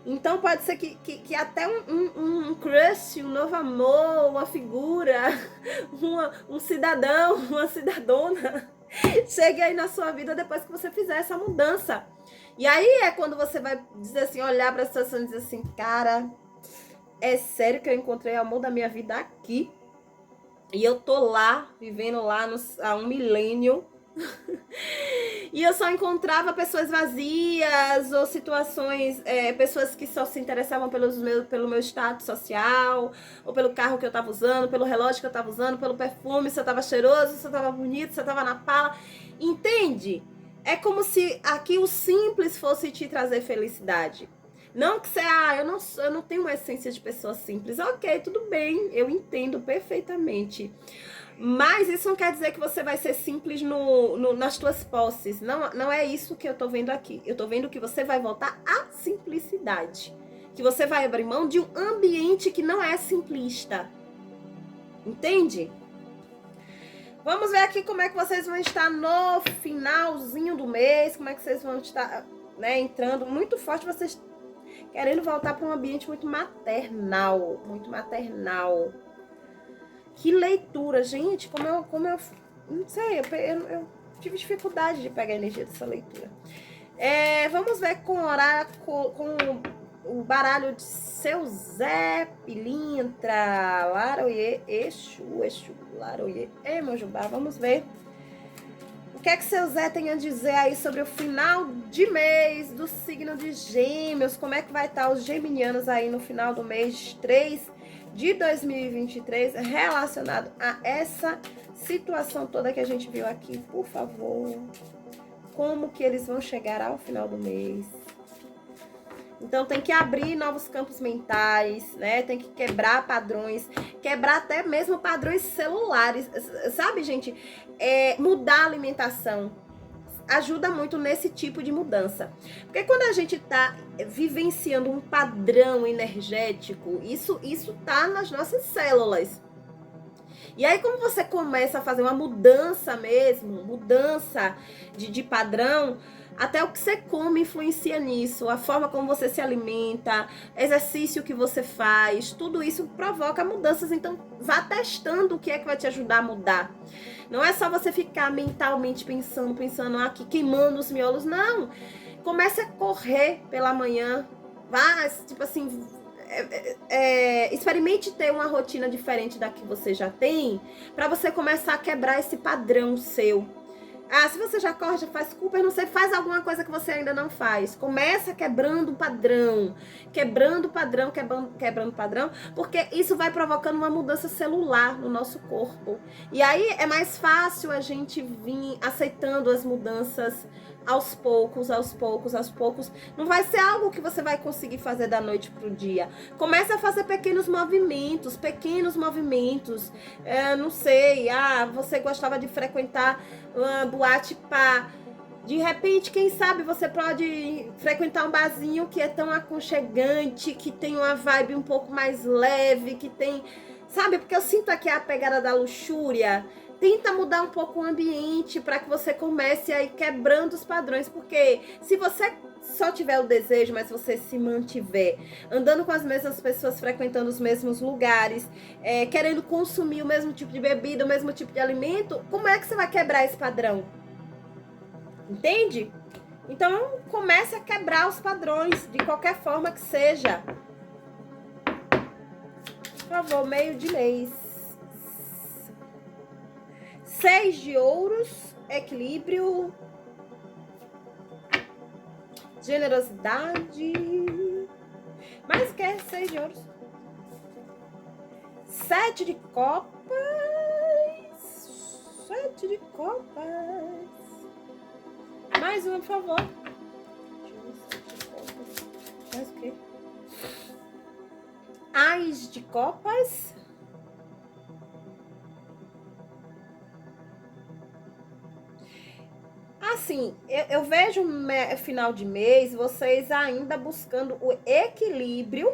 Então pode ser que até um crush, um novo amor, uma figura, um cidadão, uma cidadona chegue aí na sua vida depois que você fizer essa mudança. E aí é quando você vai dizer assim, olhar para a situação e dizer assim, cara, é sério que eu encontrei o amor da minha vida aqui? E eu tô lá, vivendo lá há 1 milênio. E eu só encontrava pessoas vazias ou situações, pessoas que só se interessavam pelo meu status social, ou pelo carro que eu tava usando, pelo relógio que eu tava usando, pelo perfume, se eu tava cheiroso, se eu tava bonito, se eu tava na pala. Entende? É como se aqui o simples fosse te trazer felicidade. Não que você, eu não tenho uma essência de pessoa simples. Ok, tudo bem, eu entendo perfeitamente. Mas isso não quer dizer que você vai ser simples nas tuas posses. Não é isso que eu tô vendo aqui. Eu tô vendo que você vai voltar à simplicidade. Que você vai abrir mão de um ambiente que não é simplista. Entende? Vamos ver aqui como é que vocês vão estar no finalzinho do mês. Como é que vocês vão estar, né, entrando muito forte. Vocês querendo voltar para um ambiente muito maternal. Muito maternal. Que leitura, gente, como eu não sei, eu tive dificuldade de pegar a energia dessa leitura. Vamos ver com o oráculo, com o baralho de Seu Zé Pilintra, Laroye, Exu, Laroye, Emojubá. Vamos ver o que é que Seu Zé tem a dizer aí sobre o final de mês do signo de Gêmeos. Como é que vai estar os geminianos aí no final do mês 3 de 2023 relacionado a essa situação toda que a gente viu aqui, por favor. Como que eles vão chegar ao final do mês? Então tem que abrir novos campos mentais, né? Tem que quebrar padrões, quebrar até mesmo padrões celulares, sabe, gente? Mudar a alimentação ajuda muito nesse tipo de mudança. Porque quando a gente tá vivenciando um padrão energético, isso tá nas nossas células. E aí, como você começa a fazer uma mudança mesmo, mudança de padrão, até o que você come influencia nisso, a forma como você se alimenta, exercício que você faz, tudo isso provoca mudanças. Então, vá testando o que é que vai te ajudar a mudar. Não é só você ficar mentalmente pensando aqui, queimando os miolos, não. Comece a correr pela manhã, vá, tipo assim, experimente ter uma rotina diferente da que você já tem, para você começar a quebrar esse padrão seu. Se você já corre, já faz Cooper, não sei, faz alguma coisa que você ainda não faz. Começa quebrando o padrão, quebrando o padrão, porque isso vai provocando uma mudança celular no nosso corpo. E aí é mais fácil a gente vir aceitando as mudanças aos poucos. Não vai ser algo que você vai conseguir fazer da noite pro dia. Começa a fazer pequenos movimentos. Não sei, você gostava de frequentar uma boate pá. De repente, quem sabe você pode frequentar um barzinho que é tão aconchegante, que tem uma vibe um pouco mais leve, que tem... Sabe, porque eu sinto aqui a pegada da luxúria. Tenta mudar um pouco o ambiente para que você comece a ir quebrando os padrões, porque se você só tiver o desejo, mas você se mantiver andando com as mesmas pessoas, frequentando os mesmos lugares, querendo consumir o mesmo tipo de bebida, o mesmo tipo de alimento, como é que você vai quebrar esse padrão? Entende? Então, comece a quebrar os padrões, de qualquer forma que seja. Por favor, meio de mês. 6 de ouros, equilíbrio, generosidade. Mas o que é 6 de ouros? 7 de copas. 7 de copas. Mais uma, por favor. Mais o quê? Ás de copas. Assim, eu vejo final de mês vocês ainda buscando o equilíbrio,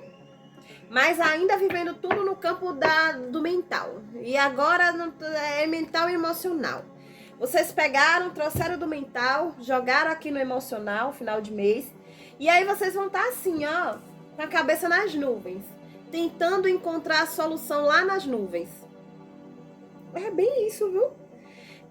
mas ainda vivendo tudo no campo do mental. E agora é mental e emocional. Vocês pegaram, trouxeram do mental, jogaram aqui no emocional, final de mês. E aí vocês vão estar assim, ó, com a cabeça nas nuvens, tentando encontrar a solução lá nas nuvens. É bem isso, viu?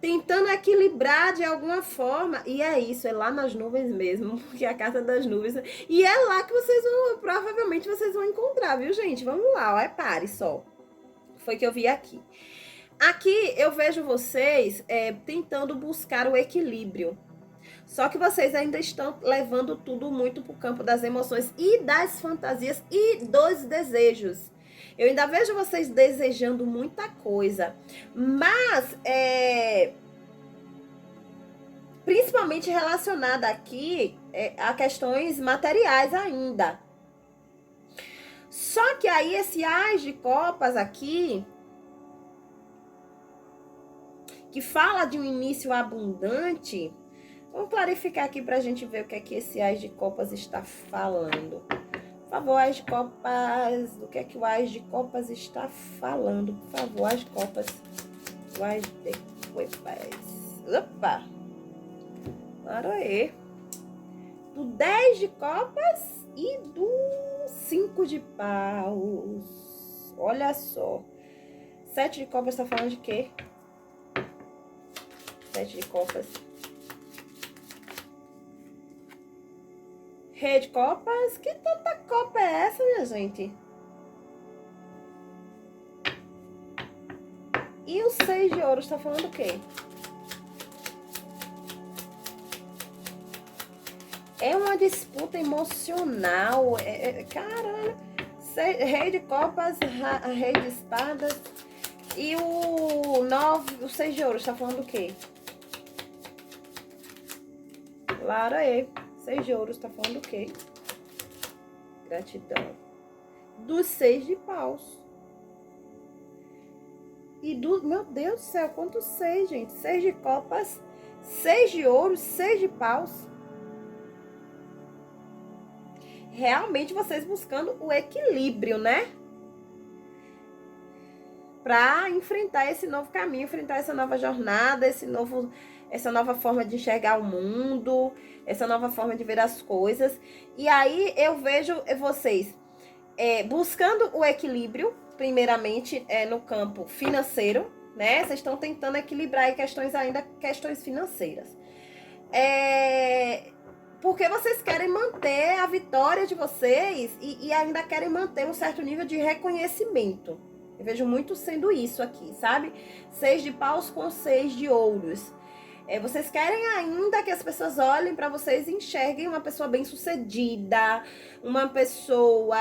Tentando equilibrar de alguma forma. E é isso, é lá nas nuvens mesmo, que é a carta das nuvens. E é lá que vocês vão, provavelmente vocês vão encontrar, viu, gente? Vamos lá, ó, pare só. Foi que eu vi aqui. Aqui eu vejo vocês tentando buscar o equilíbrio. Só que vocês ainda estão levando tudo muito pro campo das emoções e das fantasias e dos desejos. Eu ainda vejo vocês desejando muita coisa, mas principalmente relacionada aqui a questões materiais ainda. Só que aí esse Ás de Copas aqui, que fala de um início abundante, vamos clarificar aqui pra gente ver o que é que esse Ás de Copas está falando. Por favor, Ás de Copas, do que é que o Ás de Copas está falando? Por favor, Ás de Copas. O Ás de Copas. Opa! Aroê. Do 10 de Copas e do 5 de Paus. Olha só. Sete de copas tá falando de quê? Sete de copas. Rei de copas? Que tanta copa é essa, minha gente? E o 6 de ouros tá falando o quê? É uma disputa emocional. Caralho. Rei de copas, rei de espadas. E o 6 de ouros tá falando o quê? Lara, 6 de ouros tá falando o quê? Gratidão. Dos 6 de paus. E meu Deus do céu, quantos 6, gente? 6 de copas, 6 de ouros, 6 de paus. Realmente vocês buscando o equilíbrio, né? Para enfrentar esse novo caminho, enfrentar essa nova jornada, essa nova forma de enxergar o mundo, essa nova forma de ver as coisas. E aí eu vejo vocês buscando o equilíbrio, primeiramente no campo financeiro, né? Vocês estão tentando equilibrar aí questões financeiras. Porque vocês querem manter a vitória de vocês e ainda querem manter um certo nível de reconhecimento. Eu vejo muito sendo isso aqui, sabe? 6 de paus com 6 de ouros. Vocês querem ainda que as pessoas olhem para vocês e enxerguem uma pessoa bem-sucedida, uma pessoa...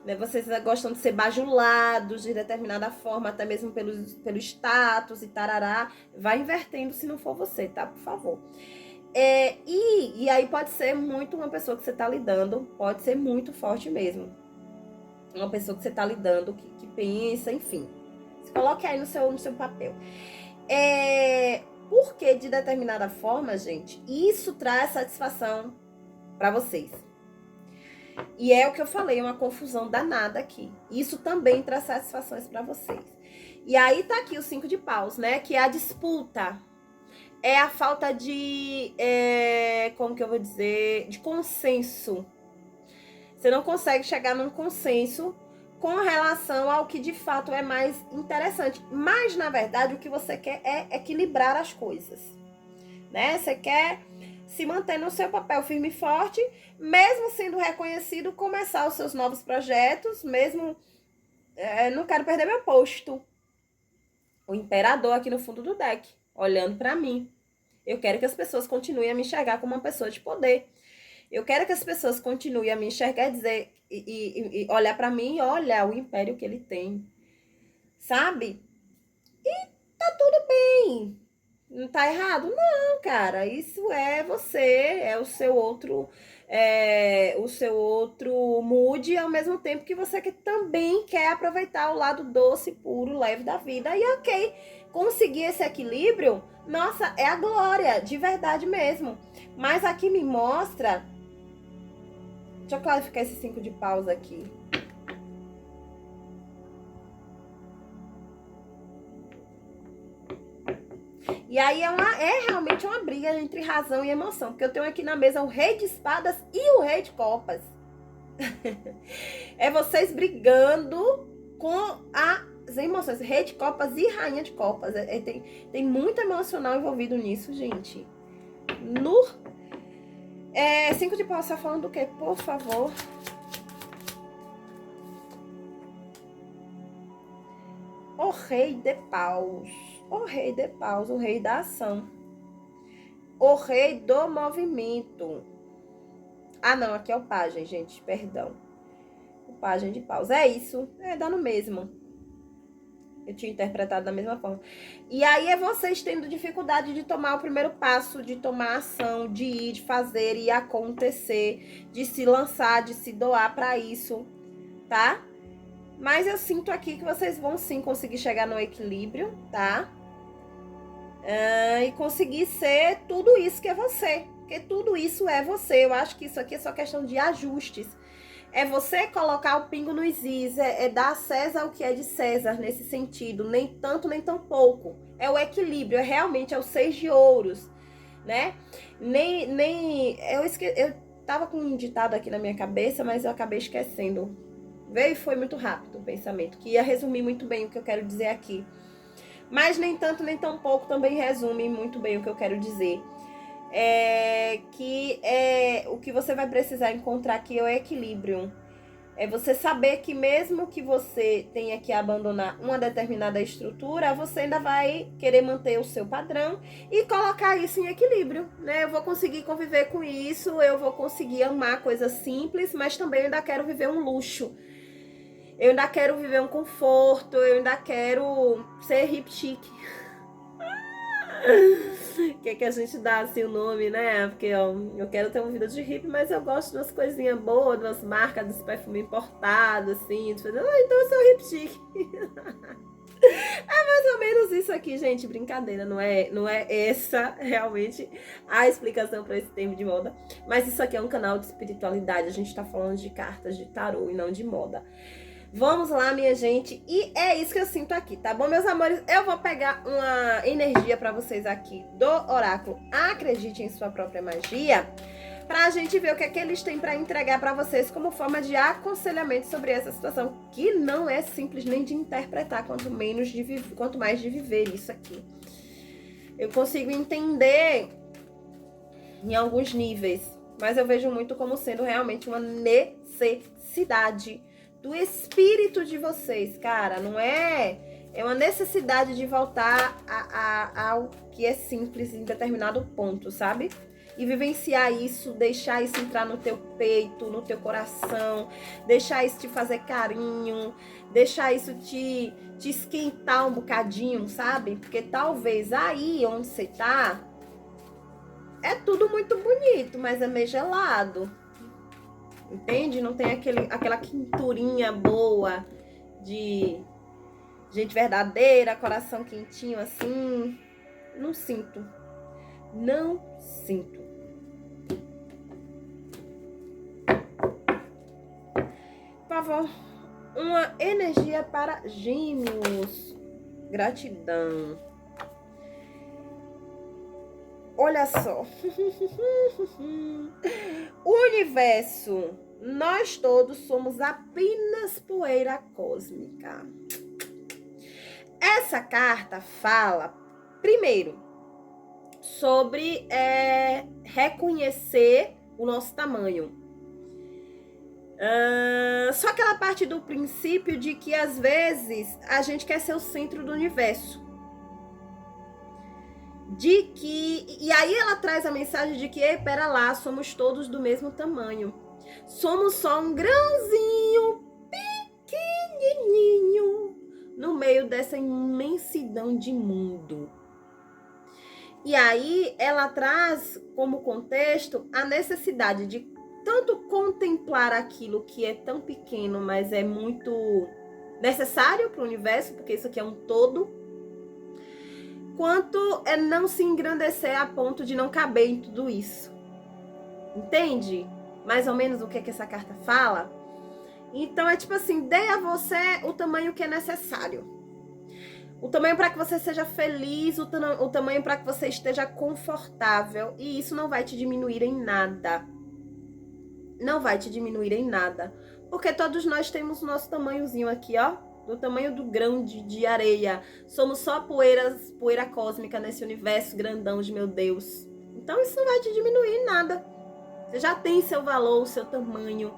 Né, vocês gostam de ser bajulados de determinada forma, até mesmo pelo status e tarará. Vai invertendo se não for você, tá? Por favor. E aí pode ser muito uma pessoa que você tá lidando, pode ser muito forte mesmo. Uma pessoa que você tá lidando, que pensa, enfim. Se coloque aí no seu papel. Porque de determinada forma, gente, isso traz satisfação para vocês. E é o que eu falei, uma confusão danada aqui. Isso também traz satisfações para vocês. E aí tá aqui o 5 de paus, né? Que é a disputa. É a falta de, como que eu vou dizer, de consenso. Você não consegue chegar num consenso com relação ao que de fato é mais interessante. Mas, na verdade, o que você quer é equilibrar as coisas, né? Você quer se manter no seu papel firme e forte, mesmo sendo reconhecido, começar os seus novos projetos, mesmo... não quero perder meu posto. O imperador aqui no fundo do deck, olhando para mim. Eu quero que as pessoas continuem a me enxergar como uma pessoa de poder. Eu quero que as pessoas continuem a me enxergar e dizer, e olhar para mim e olhar o império que ele tem. Sabe? E tá tudo bem. Não tá errado? Não, cara. Isso é você, é o seu outro mood, ao mesmo tempo que você também quer aproveitar o lado doce, puro, leve da vida. E ok, conseguir esse equilíbrio, nossa, é a glória, de verdade mesmo. Mas aqui me mostra... Deixa eu clarificar esse 5 de paus aqui. E aí é realmente uma briga entre razão e emoção. Porque eu tenho aqui na mesa o rei de espadas e o rei de copas. É vocês brigando com as emoções. Rei de copas e rainha de copas. Tem muito emocional envolvido nisso, gente. 5 de paus tá falando do quê? Por favor. O rei de paus. O rei de paus, o rei da ação. O rei do movimento. Ah, não, aqui é o pajem, gente, perdão. O pajem de paus. É isso, dá no mesmo. Eu tinha interpretado da mesma forma. E aí é vocês tendo dificuldade de tomar o primeiro passo, de tomar ação, de ir, de fazer e acontecer, de se lançar, de se doar para isso, tá? Mas eu sinto aqui que vocês vão sim conseguir chegar no equilíbrio, tá? E conseguir ser tudo isso que é você. Porque tudo isso é você. Eu acho que isso aqui é só questão de ajustes. É você colocar o pingo nos is, dar a César o que é de César nesse sentido, nem tanto nem tão pouco. É o equilíbrio, realmente é o 6 de ouros, né? Eu tava com um ditado aqui na minha cabeça, mas eu acabei esquecendo. Veio e foi muito rápido o pensamento, que ia resumir muito bem o que eu quero dizer aqui. Mas nem tanto, nem tão pouco também resume muito bem o que eu quero dizer. O que você vai precisar encontrar aqui é o equilíbrio. É você saber que mesmo que você tenha que abandonar uma determinada estrutura, você ainda vai querer manter o seu padrão e colocar isso em equilíbrio, né? Eu vou conseguir conviver com isso, eu vou conseguir amar coisas simples, mas também eu ainda quero viver um luxo. Eu ainda quero viver um conforto, eu ainda quero ser hip chique. Que a gente dá assim o nome, né? Porque eu quero ter uma vida de hippie, mas eu gosto de umas coisinhas boas, de umas marcas desse perfume importado, assim. Então eu sou hip chique. É mais ou menos isso aqui, gente. Brincadeira, não é essa realmente a explicação para esse termo de moda. Mas isso aqui é um canal de espiritualidade. A gente tá falando de cartas de tarô e não de moda. Vamos lá, minha gente, e é isso que eu sinto aqui, tá bom, meus amores? Eu vou pegar uma energia pra vocês aqui do oráculo Acredite em Sua Própria Magia, pra gente ver o que é que eles têm pra entregar pra vocês como forma de aconselhamento sobre essa situação, que não é simples nem de interpretar, quanto mais de viver isso aqui. Eu consigo entender em alguns níveis, mas eu vejo muito como sendo realmente uma necessidade do espírito de vocês, cara, não é? É uma necessidade de voltar ao que é simples em determinado ponto, sabe? E vivenciar isso, deixar isso entrar no teu peito, no teu coração, deixar isso te fazer carinho, deixar isso te esquentar um bocadinho, sabe? Porque talvez aí onde você tá, é tudo muito bonito, mas é meio gelado. Entende? Não tem aquela quinturinha boa de gente verdadeira, coração quentinho assim. Não sinto. Não sinto. Por favor, uma energia para Gêmeos. Gratidão. Olha só. O universo, nós todos somos apenas poeira cósmica. Essa carta fala, primeiro, sobre reconhecer o nosso tamanho. Só que ela parte do princípio de que, às vezes, a gente quer ser o centro do universo. E aí ela traz a mensagem de que, pera lá, somos todos do mesmo tamanho. Somos só um grãozinho pequenininho no meio dessa imensidão de mundo. E aí ela traz como contexto a necessidade de tanto contemplar aquilo que é tão pequeno, mas é muito necessário para o universo, porque isso aqui é um todo, quanto é não se engrandecer a ponto de não caber em tudo isso. Entende? Mais ou menos o que essa carta fala? Então é tipo assim, dê a você o tamanho que é necessário. O tamanho para que você seja feliz, o tamanho para que você esteja confortável. E isso não vai te diminuir em nada. Não vai te diminuir em nada. Porque todos nós temos o nosso tamanhozinho aqui, ó. Do tamanho do grão de areia. Somos só poeira cósmica nesse universo grandão de meu Deus. Então isso não vai te diminuir em nada. Você já tem seu valor, o seu tamanho.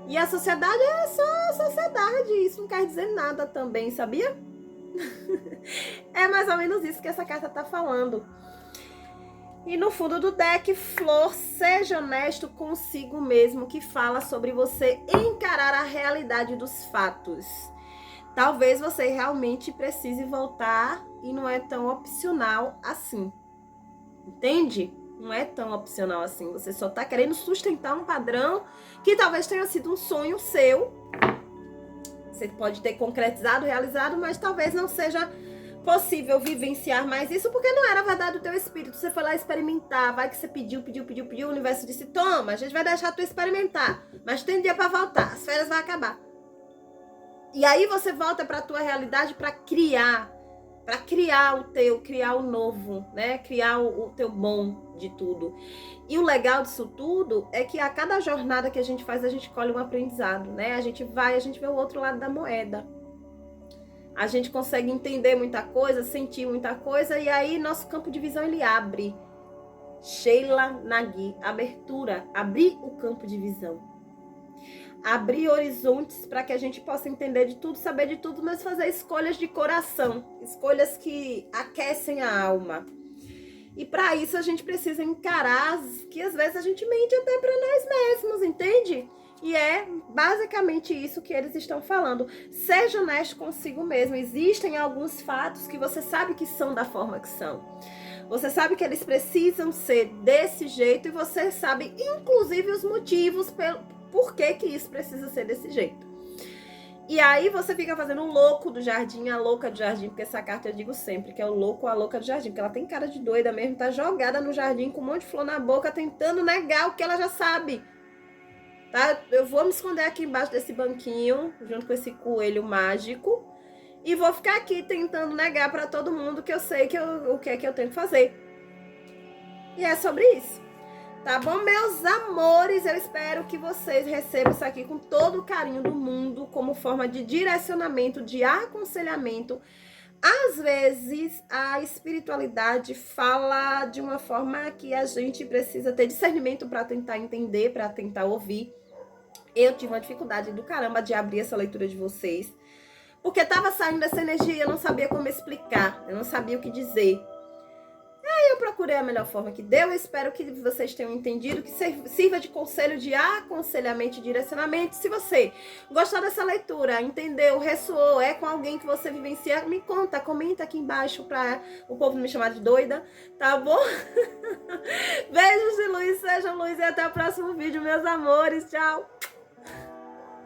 E a sociedade é só a sociedade. Isso não quer dizer nada também, sabia? É mais ou menos isso que essa carta tá falando. E no fundo do deck, Flor, seja honesto consigo mesmo, que fala sobre você encarar a realidade dos fatos. Talvez você realmente precise voltar e não é tão opcional assim. Entende? Não é tão opcional assim. Você só tá querendo sustentar um padrão que talvez tenha sido um sonho seu. Você pode ter concretizado, realizado, mas talvez não seja possível vivenciar mais isso, porque não era a verdade do teu espírito. Você foi lá experimentar, vai que você pediu, o universo disse, toma, a gente vai deixar tu experimentar, mas tem dia pra voltar, as férias vão acabar. E aí você volta pra tua realidade pra criar, para criar o novo, né? Criar o teu bom de tudo. E o legal disso tudo é que a cada jornada que a gente faz, a gente colhe um aprendizado, né? A gente vê o outro lado da moeda. A gente consegue entender muita coisa, sentir muita coisa, e aí nosso campo de visão ele abre. Sheila Nagui, abertura, abrir o campo de visão. Abrir horizontes para que a gente possa entender de tudo, saber de tudo, mas fazer escolhas de coração, escolhas que aquecem a alma. E para isso a gente precisa encarar que às vezes a gente mente até para nós mesmos, entende? E é basicamente isso que eles estão falando. Seja honesto consigo mesmo. Existem alguns fatos que você sabe que são da forma que são. Você sabe que eles precisam ser desse jeito e você sabe, inclusive, os motivos por que isso precisa ser desse jeito. E aí você fica fazendo o louco do jardim, a louca do jardim, porque essa carta eu digo sempre que é o louco ou a louca do jardim, porque ela tem cara de doida mesmo, tá jogada no jardim com um monte de flor na boca, tentando negar o que ela já sabe. Tá? Eu vou me esconder aqui embaixo desse banquinho, junto com esse coelho mágico, e vou ficar aqui tentando negar para todo mundo que eu sei o que é que eu tenho que fazer. E é sobre isso. Tá bom, meus amores? Eu espero que vocês recebam isso aqui com todo o carinho do mundo, como forma de direcionamento, de aconselhamento. Às vezes, a espiritualidade fala de uma forma que a gente precisa ter discernimento para tentar entender, para tentar ouvir. Eu tive uma dificuldade do caramba de abrir essa leitura de vocês, porque estava saindo essa energia, eu não sabia como explicar, eu não sabia o que dizer. Aí eu procurei a melhor forma que deu, eu espero que vocês tenham entendido, que sirva de conselho, de aconselhamento e direcionamento. Se você gostou dessa leitura, entendeu, ressoou, é com alguém que você vivencia, me conta, comenta aqui embaixo para o povo não me chamar de doida, tá bom? Beijos de luz, sejam luz e até o próximo vídeo, meus amores, tchau!